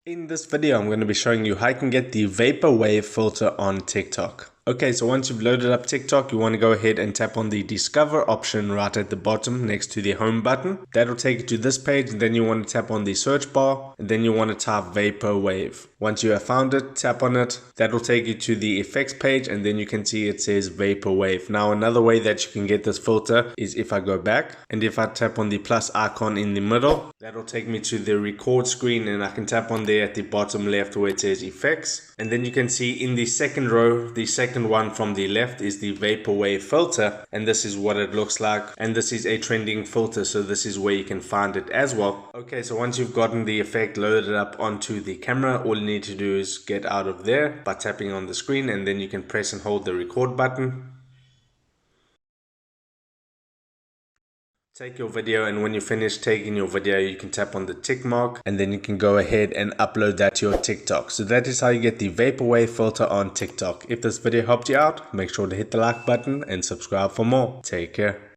In this video, I'm going to be showing you how you can get the Vaporwave filter on TikTok. Okay, so once you've loaded up TikTok, you want to go ahead and tap on the Discover option right at the bottom next to the Home button. That'll take you to this page, and then you want to tap on the search bar, and then you want to type Vaporwave. Once you have found it, tap on it. That'll take you to the effects page, and then you can see it says Vaporwave. Now, another way that you can get this filter is if I go back, and if I tap on the plus icon in the middle, that'll take me to the record screen, and I can tap on there at the bottom left where it says effects. And then you can see in the second row, the second one from the left is the Vaporwave filter, and this is what it looks like, and this is a trending filter, so this is where you can find it as well. Okay, so once you've gotten the effect loaded up onto the camera, all you need to do is get out of there by tapping on the screen, and then you can press and hold the record button. Take your video, and when you finish taking your video, you can tap on the tick mark, and then you can go ahead and upload that to your TikTok. So that is how you get the Vaporwave filter on TikTok. If this video helped you out, make sure to hit the like button and subscribe for more. Take care.